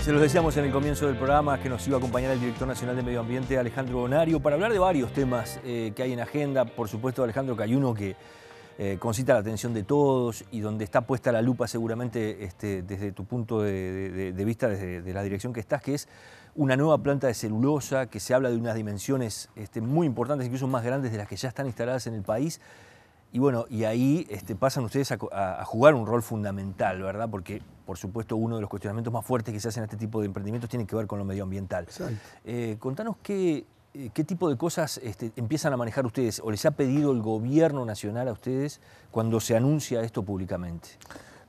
Se los decíamos en el comienzo del programa que nos iba a acompañar el director nacional de Medio Ambiente, Alejandro Bonario, para hablar de varios temas que hay en agenda. Por supuesto, Alejandro, que hay uno que concita la atención de todos y donde está puesta la lupa seguramente desde tu punto de vista, desde la dirección que estás, que es una nueva planta de celulosa, que se habla de unas dimensiones muy importantes, incluso más grandes de las que ya están instaladas en el país. Y bueno, y ahí pasan ustedes a jugar un rol fundamental, ¿verdad? Porque, por supuesto, uno de los cuestionamientos más fuertes que se hacen a este tipo de emprendimientos tiene que ver con lo medioambiental. Contanos qué tipo de cosas empiezan a manejar ustedes, o les ha pedido el gobierno nacional a ustedes cuando se anuncia esto públicamente.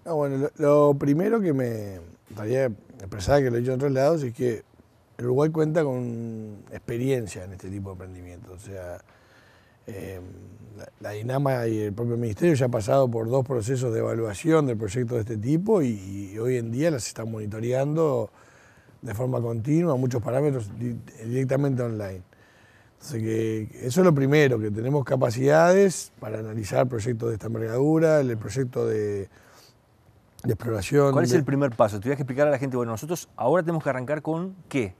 No, bueno, lo primero que me gustaría expresar, que lo he dicho en otros lados, es que el Uruguay cuenta con experiencia en este tipo de emprendimientos. O sea, la INAMA y el propio Ministerio ya han pasado por 2 procesos de evaluación del proyecto de este tipo y hoy en día las están monitoreando de forma continua, muchos parámetros directamente online. Entonces, que eso es lo primero, que tenemos capacidades para analizar proyectos de esta envergadura, el proyecto de exploración. ¿Cuál es el primer paso? Te voy a explicar a la gente, bueno, nosotros ahora tenemos que arrancar con ¿qué?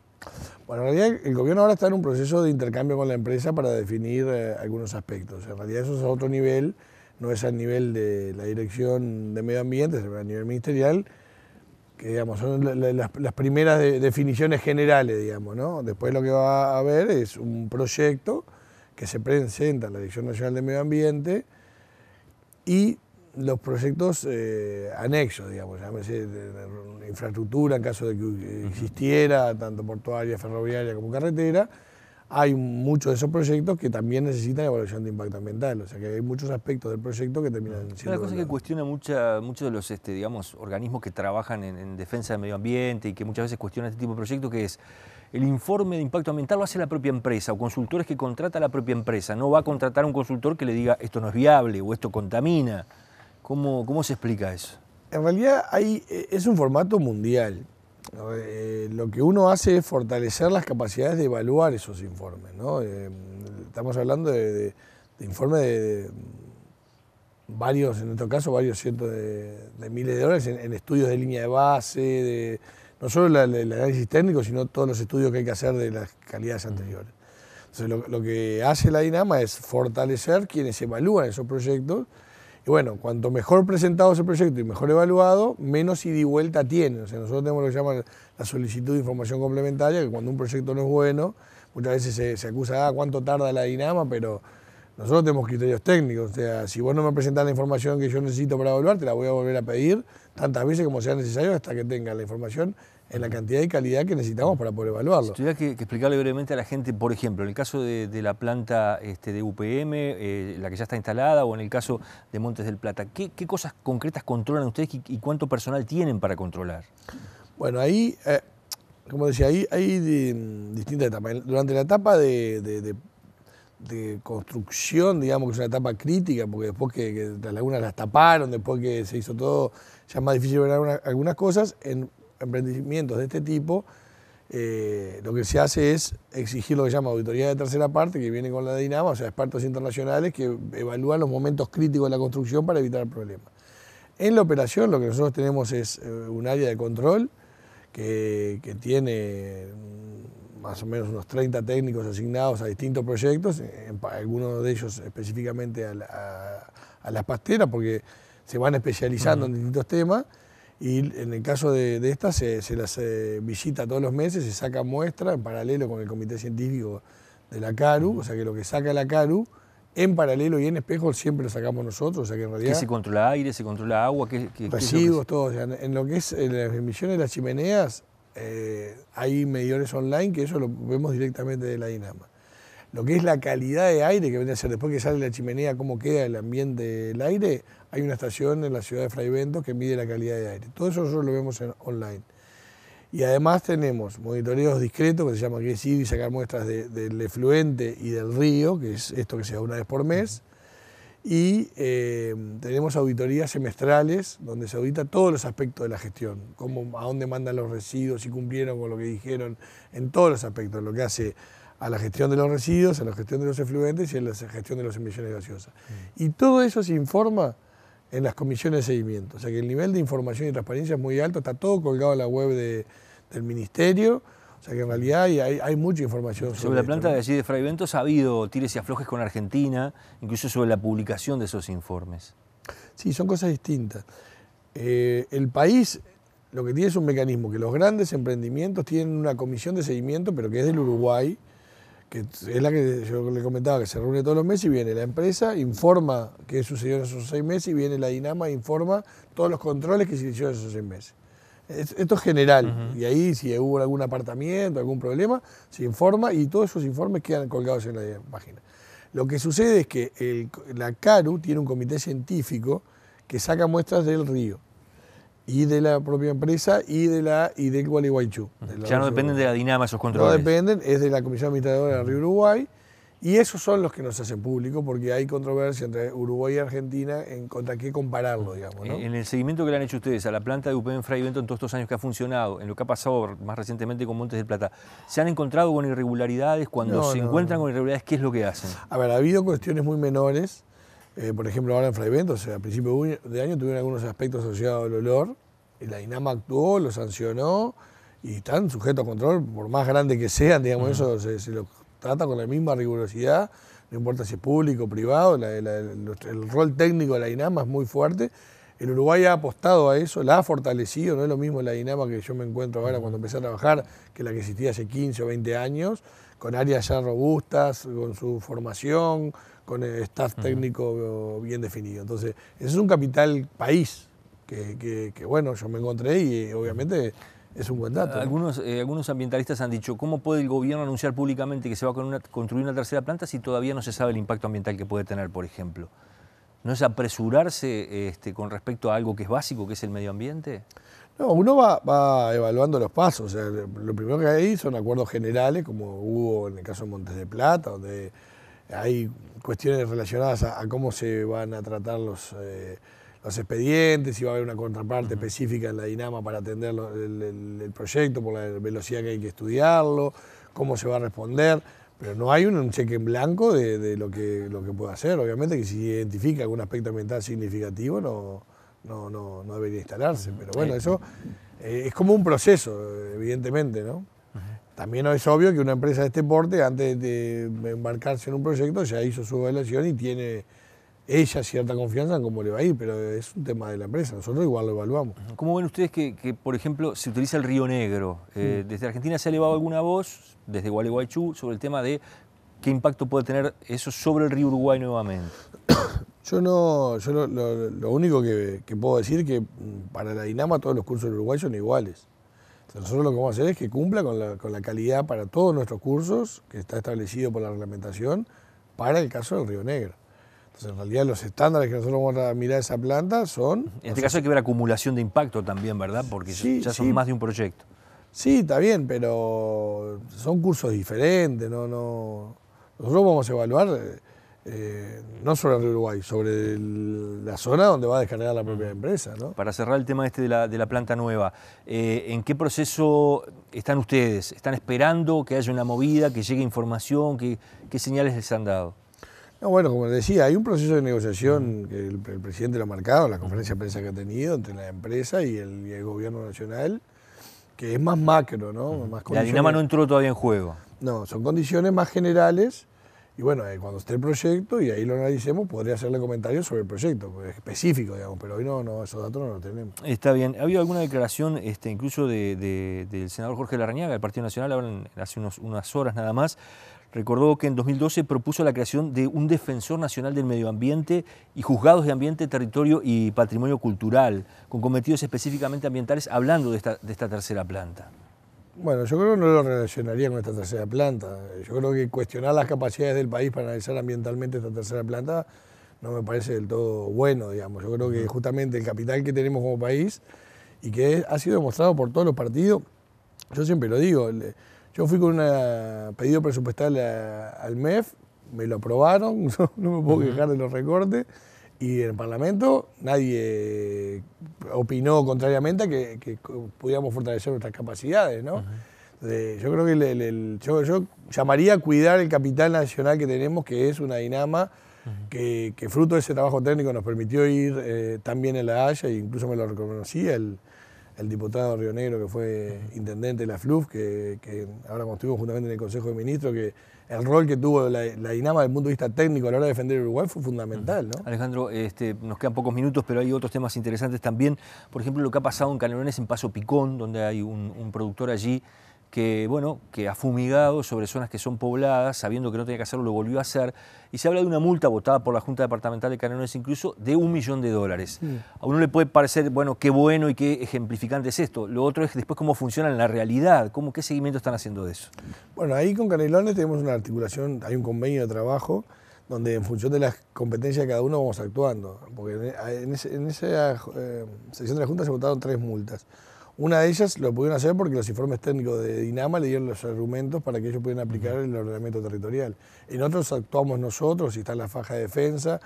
Bueno, en realidad el gobierno ahora está en un proceso de intercambio con la empresa para definir algunos aspectos. En realidad eso es a otro nivel, no es al nivel de la Dirección de Medio Ambiente, es a nivel ministerial, que digamos, son las primeras definiciones generales, digamos, ¿no? Después lo que va a haber es un proyecto que se presenta a la Dirección Nacional de Medio Ambiente y los proyectos anexos, digamos, llámese de infraestructura en caso de que existiera, tanto portuaria, ferroviaria como carretera. Hay muchos de esos proyectos que también necesitan evaluación de impacto ambiental, o sea que hay muchos aspectos del proyecto que terminan siendo... Una cosa que cuestiona muchos de los digamos, organismos que trabajan en defensa del medio ambiente y que muchas veces cuestionan este tipo de proyectos, que es el informe de impacto ambiental lo hace la propia empresa o consultores que contrata la propia empresa. No va a contratar a un consultor que le diga esto no es viable o esto contamina. ¿Cómo se explica eso? En realidad es un formato mundial. Lo que uno hace es fortalecer las capacidades de evaluar esos informes, ¿no? Estamos hablando de informes de varios, en nuestro caso, varios cientos de miles de dólares en estudios de línea de base, no solo el análisis técnico, sino todos los estudios que hay que hacer de las calidades anteriores. Entonces, lo que hace la INAMA es fortalecer quienes evalúan esos proyectos. Y bueno, cuanto mejor presentado ese proyecto y mejor evaluado, menos ida y vuelta tiene. O sea, nosotros tenemos lo que llaman la solicitud de información complementaria, que cuando un proyecto no es bueno, muchas veces se acusa, cuánto tarda la INAMA, pero nosotros tenemos criterios técnicos. O sea, si vos no me presentás la información que yo necesito para evaluar, te la voy a volver a pedir tantas veces como sea necesario hasta que tenga la información en la cantidad y calidad que necesitamos para poder evaluarlo. Si tuviera que explicarle brevemente a la gente, por ejemplo, en el caso de la planta de UPM, la que ya está instalada, o en el caso de Montes del Plata, ¿qué cosas concretas controlan ustedes y cuánto personal tienen para controlar? Bueno, ahí, como decía, hay distintas etapas. Durante la etapa de construcción, digamos que es una etapa crítica, porque después que las lagunas las taparon, después que se hizo todo, ya es más difícil ver algunas cosas. En emprendimientos de este tipo, lo que se hace es exigir lo que se llama auditoría de tercera parte, que viene con la INAMA, o sea, expertos internacionales que evalúan los momentos críticos de la construcción para evitar problemas. En la operación lo que nosotros tenemos es un área de control que tiene más o menos unos 30 técnicos asignados a distintos proyectos, algunos de ellos específicamente a las pasteras, porque se van especializando en distintos temas. Y en el caso de estas se las visita todos los meses, se saca muestra en paralelo con el comité científico de la CARU, o sea que lo que saca la CARU, en paralelo y en espejo siempre lo sacamos nosotros, o sea que en realidad... ¿Qué se controla aire, se controla agua? Residuos, todo. O sea, en lo que es las emisiones de las chimeneas, hay medidores online que eso lo vemos directamente de la INAMA. Lo que es la calidad de aire, que viene a ser después que sale la chimenea, cómo queda el ambiente del aire, hay una estación en la ciudad de Fray Bentos que mide la calidad de aire. Todo eso nosotros lo vemos online. Y además tenemos monitoreos discretos, que se llama que es ir y sacar muestras del efluente y del río, que es esto que se da una vez por mes. Y tenemos auditorías semestrales, donde se audita todos los aspectos de la gestión, a dónde mandan los residuos, si cumplieron con lo que dijeron, en todos los aspectos, lo que hace a la gestión de los residuos, a la gestión de los efluentes y a la gestión de las emisiones gaseosas. Y todo eso se informa en las comisiones de seguimiento. O sea que el nivel de información y transparencia es muy alto, está todo colgado en la web del ministerio, o sea que en realidad hay mucha información sobre la planta esto, ¿no? de allí de Fray Bentos ha habido tires y aflojes con Argentina, incluso sobre la publicación de esos informes. Sí, son cosas distintas. El país lo que tiene es un mecanismo, que los grandes emprendimientos tienen una comisión de seguimiento, pero que es del Uruguay, que es la que yo le comentaba, que se reúne todos los meses y viene la empresa, informa qué sucedió en esos 6 meses y viene la INAMA e informa todos los controles que se hicieron en esos 6 meses. Esto es general, y ahí si hubo algún apartamiento, algún problema, se informa y todos esos informes quedan colgados en la página. Lo que sucede es que la CARU tiene un comité científico que saca muestras del río y de la propia empresa y del Gualeguaychú. Ya no dependen de la DINAMA esos controles. No dependen, es de la Comisión Administradora del Río Uruguay, y esos son los que nos hacen público, porque hay controversia entre Uruguay y Argentina en contra qué compararlo, digamos, ¿no? En el seguimiento que le han hecho ustedes a la planta de UPM en Fray Bentos en todos estos años que ha funcionado, en lo que ha pasado más recientemente con Montes del Plata, ¿se han encontrado con irregularidades? Cuando se encuentran con irregularidades, ¿qué es lo que hacen? A ver, ha habido cuestiones muy menores. Por ejemplo, ahora en Fray Bentos, a principios de año tuvieron algunos aspectos asociados al olor, y la INAMA actuó, lo sancionó, y están sujetos a control, por más grande que sean, digamos, eso se lo trata con la misma rigurosidad, no importa si es público o privado, el rol técnico de la INAMA es muy fuerte. El Uruguay ha apostado a eso, la ha fortalecido, no es lo mismo la INAMA que yo me encuentro ahora cuando empecé a trabajar, que la que existía hace 15 o 20 años, con áreas ya robustas, con su formación, con el staff técnico bien definido. Entonces, ese es un capital país que bueno, yo me encontré y obviamente es un buen dato. Algunos ambientalistas han dicho, ¿cómo puede el gobierno anunciar públicamente que se va a construir una tercera planta si todavía no se sabe el impacto ambiental que puede tener, por ejemplo? ¿No es apresurarse con respecto a algo que es básico, que es el medio ambiente? No, uno va evaluando los pasos. O sea, lo primero que hay son acuerdos generales, como hubo en el caso de Montes de Plata, donde hay cuestiones relacionadas a cómo se van a tratar los expedientes, si va a haber una contraparte específica en la DINAMA para atender el proyecto por la velocidad que hay que estudiarlo, cómo se va a responder, pero no hay un cheque en blanco de lo que puede hacer. Obviamente que si identifica algún aspecto ambiental significativo no debería instalarse, pero bueno, eso es como un proceso, evidentemente, ¿no? También es obvio que una empresa de este porte, antes de embarcarse en un proyecto, ya hizo su evaluación y tiene ella cierta confianza en cómo le va a ir, pero es un tema de la empresa, nosotros igual lo evaluamos. ¿Cómo ven ustedes que por ejemplo, se utiliza el Río Negro? Desde Argentina se ha elevado alguna voz, desde Gualeguaychú, sobre el tema de qué impacto puede tener eso sobre el río Uruguay nuevamente. Lo único que puedo decir es que para la DINAMA todos los cursos del Uruguay son iguales. Entonces nosotros lo que vamos a hacer es que cumpla con la calidad para todos nuestros cursos, que está establecido por la reglamentación, para el caso del Río Negro. Entonces, en realidad, los estándares que nosotros vamos a mirar esa planta son... En este caso hay que ver acumulación de impacto también, ¿verdad? Porque sí, ya son más de un proyecto. Sí, está bien, pero son cursos diferentes. Nosotros vamos a evaluar no sobre el Río Uruguay, sobre la zona donde va a descargar la propia empresa, ¿no? Para cerrar el tema de la planta nueva, ¿en qué proceso están ustedes? ¿Están esperando que haya una movida, que llegue información? ¿Qué señales les han dado? No, bueno, como les decía, hay un proceso de negociación que el presidente lo ha marcado en la conferencia de prensa que ha tenido entre la empresa y el gobierno nacional, que es más macro, ¿no? La DINAMA no entró todavía en juego. No, son condiciones más generales y bueno, cuando esté el proyecto y ahí lo analicemos, podría hacerle comentarios sobre el proyecto, específico, digamos, pero hoy no, esos datos no los tenemos. Está bien. ¿Ha habido alguna declaración incluso del senador Jorge Larrañaga, del Partido Nacional, ahora hace unas horas nada más? Recordó que en 2012 propuso la creación de un defensor nacional del medio ambiente y juzgados de ambiente, territorio y patrimonio cultural, con cometidos específicamente ambientales, hablando de esta tercera planta. Bueno, yo creo que no lo relacionaría con esta tercera planta. Yo creo que cuestionar las capacidades del país para analizar ambientalmente esta tercera planta no me parece del todo bueno, digamos. Yo creo que justamente el capital que tenemos como país y que ha sido demostrado por todos los partidos, yo siempre lo digo, yo fui con un pedido presupuestal al MEF, me lo aprobaron, no me puedo quejar de los recortes, y en el Parlamento nadie opinó contrariamente a que pudiéramos fortalecer nuestras capacidades, ¿no? Yo creo que yo llamaría a cuidar el capital nacional que tenemos, que es una DINAMA que fruto de ese trabajo técnico nos permitió ir tan bien en La Haya, e incluso me lo reconocía el el diputado Río Negro, que fue intendente de la FLUF, que ahora cuando estuvimos juntamente en el Consejo de Ministros, que el rol que tuvo la INAMA desde el punto de vista técnico a la hora de defender Uruguay fue fundamental, ¿no? Alejandro, nos quedan pocos minutos, pero hay otros temas interesantes también. Por ejemplo, lo que ha pasado en Canelones, en Paso Picón, donde hay un productor allí que, bueno, que ha fumigado sobre zonas que son pobladas, sabiendo que no tenía que hacerlo, lo volvió a hacer, y se habla de una multa votada por la Junta Departamental de Canelones incluso de $1 millón. Sí. A uno le puede parecer, bueno, qué bueno y qué ejemplificante es esto. Lo otro es después cómo funciona en la realidad, qué seguimiento están haciendo de eso. Bueno, ahí con Canelones tenemos una articulación, hay un convenio de trabajo donde en función de las competencias de cada uno vamos actuando. Porque en esa sesión de la Junta se votaron 3 multas. Una de ellas lo pudieron hacer porque los informes técnicos de INAMA le dieron los argumentos para que ellos pudieran aplicar el ordenamiento territorial. En otros actuamos nosotros, y está en la faja de defensa.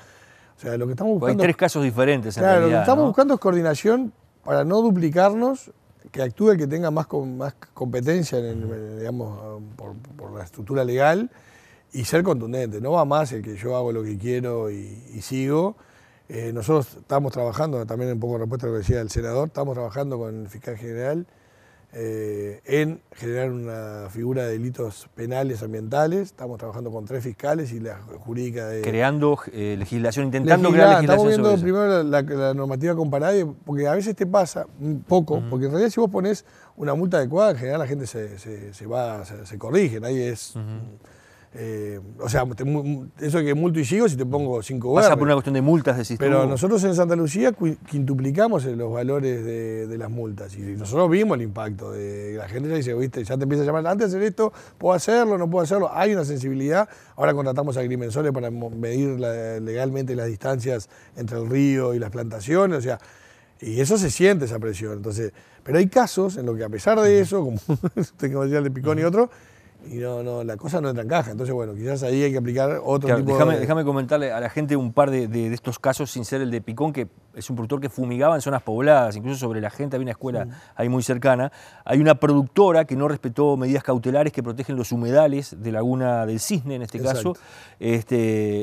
O sea, lo que estamos buscando... Hay 3 casos diferentes en realidad. Claro, lo que estamos buscando es coordinación para no duplicarnos, que actúe el que tenga más competencia, digamos, por la estructura legal, y ser contundente. No va más el que yo hago lo que quiero y sigo. Nosotros estamos trabajando, también un poco en respuesta a lo que decía el senador, estamos trabajando con el fiscal general en generar una figura de delitos penales ambientales. Estamos trabajando con 3 fiscales y la jurídica de... Creando legislación, intentando crear legislación. Estamos viendo primero la normativa comparada, porque a veces te pasa un poco, porque en realidad si vos ponés una multa adecuada, en general la gente se corrige, nadie es... o sea, eso de que multo y sigo si te pongo 5 Pasa por una cuestión de multas, decís tú. Pero nosotros en Santa Lucía quintuplicamos los valores de las multas. Y nosotros vimos el impacto. La gente ya dice, viste, ya te empieza a llamar, antes de hacer esto, ¿puedo hacerlo? ¿No puedo hacerlo? Hay una sensibilidad. Ahora contratamos agrimensores para medir legalmente las distancias entre el río y las plantaciones. O sea, y eso se siente, esa presión. Entonces, pero hay casos en los que a pesar de eso, como decía el de Picón y otro, y la cosa no entra en caja. Entonces, bueno, quizás ahí hay que aplicar otro tipo de... Déjame comentarle a la gente un par de estos casos, sin ser el de Picón, que es un productor que fumigaba en zonas pobladas, incluso sobre la gente, había una escuela ahí muy cercana. Hay una productora que no respetó medidas cautelares que protegen los humedales de Laguna del Cisne, en este caso.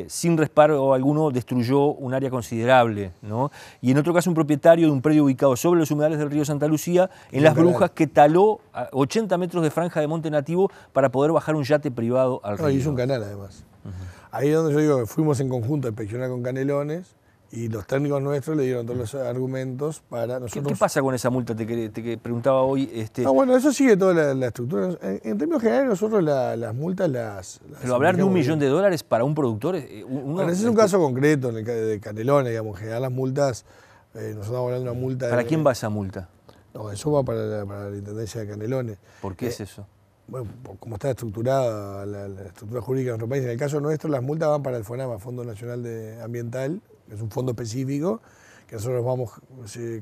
Sin respaldo alguno destruyó un área considerable, ¿no? Y en otro caso un propietario de un predio ubicado sobre los humedales del río Santa Lucía, en Las Brujas, que taló a 80 metros de franja de monte nativo para poder bajar un yate privado al río. Hizo un canal además. Ahí es donde yo digo que fuimos en conjunto a inspeccionar con Canelones y los técnicos nuestros le dieron todos los argumentos para nosotros... ¿Qué pasa con esa multa? Te preguntaba hoy. Bueno, eso sigue toda la estructura. En términos generales nosotros las multas las... Pero hablar de $1 millón para un productor... Bueno, ese es un caso concreto de Canelones, digamos. En general las multas, nosotros estamos hablando de una multa... ¿Para quién va esa multa? No, eso va para la Intendencia de Canelones. ¿Por qué es eso? Bueno, como está estructurada la estructura jurídica de nuestro país, en el caso nuestro las multas van para el FONAMA, Fondo Nacional Ambiental, que es un fondo específico, que nosotros vamos,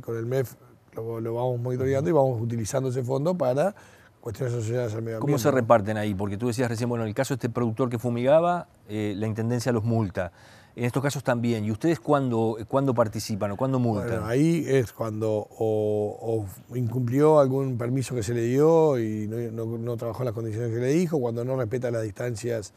con el MEF lo vamos monitoreando y vamos utilizando ese fondo para cuestiones asociadas al medio ambiente. ¿Cómo se reparten ahí? Porque tú decías recién, bueno, en el caso de este productor que fumigaba, la Intendencia los multa. En estos casos también. ¿Y ustedes cuándo participan o cuándo multan? Bueno, ahí es cuando o incumplió algún permiso que se le dio y no trabajó en las condiciones que le dijo, cuando no respeta las distancias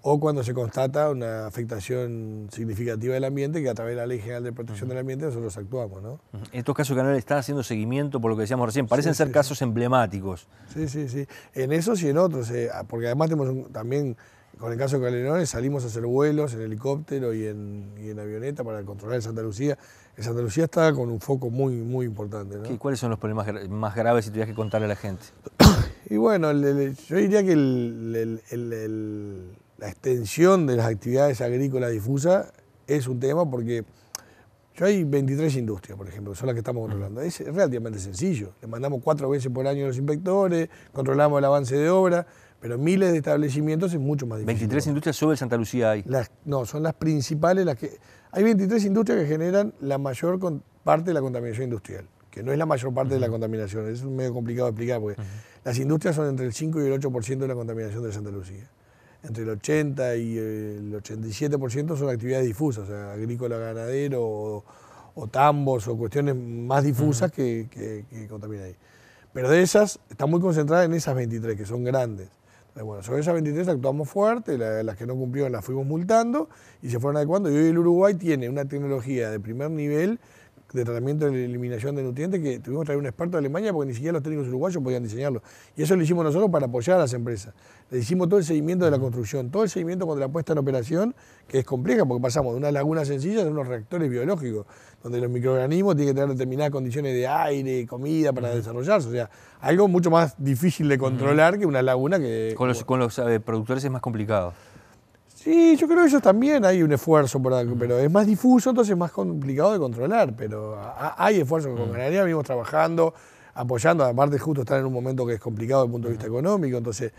o cuando se constata una afectación significativa del ambiente, que a través de la Ley General de Protección del Ambiente nosotros actuamos, ¿no? En estos casos que no le están haciendo seguimiento, por lo que decíamos recién, parecen ser casos emblemáticos. Sí. En esos y en otros, porque además tenemos también... Con el caso de Canelones salimos a hacer vuelos en helicóptero y en avioneta para controlar Santa Lucía. En Santa Lucía está con un foco muy, muy importante, ¿no? ¿Cuáles son los problemas más graves si tuvieras que contarle a la gente? Y bueno, yo diría que la extensión de las actividades agrícolas difusas es un tema porque hay 23 industrias, por ejemplo, que son las que estamos controlando. Es relativamente sencillo. Le mandamos 4 veces por año a los inspectores, controlamos el avance de obra, pero miles de establecimientos es mucho más difícil. 23 industrias sobre Santa Lucía hay. No, son las principales, hay 23 industrias que generan la mayor parte de la contaminación industrial, que no es la mayor parte de la contaminación, es medio complicado de explicar, porque las industrias son entre el 5 y el 8% de la contaminación de Santa Lucía. Entre el 80 y el 87% son actividades difusas, o sea, agrícola, ganadero, o tambos, o cuestiones más difusas que contaminan ahí. Pero de esas, está muy concentrada en esas 23, que son grandes. Bueno, sobre esas 23 actuamos fuerte, las que no cumplieron las fuimos multando y se fueron adecuando. Y hoy el Uruguay tiene una tecnología de primer nivel de tratamiento y eliminación de nutrientes, que tuvimos que traer un experto de Alemania porque ni siquiera los técnicos uruguayos podían diseñarlo. Y eso lo hicimos nosotros para apoyar a las empresas. Le hicimos todo el seguimiento de la construcción, todo el seguimiento con la puesta en operación, que es compleja porque pasamos de una laguna sencilla a unos reactores biológicos, donde los microorganismos tienen que tener determinadas condiciones de aire, comida para desarrollarse. O sea, algo mucho más difícil de controlar que una laguna que... Con los productores es más complicado. Sí, yo creo que ellos también hay un esfuerzo, pero es más difuso, entonces es más complicado de controlar, pero hay esfuerzo. Con Ganadería venimos trabajando, apoyando, aparte justo están en un momento que es complicado desde el punto de vista económico, entonces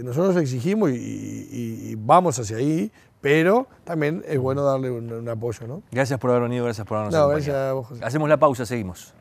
nosotros exigimos y vamos hacia ahí, pero también es bueno darle un apoyo, ¿no? Gracias por haber venido, gracias por habernos No, acompañado. gracias a vos, José. Hacemos la pausa, seguimos.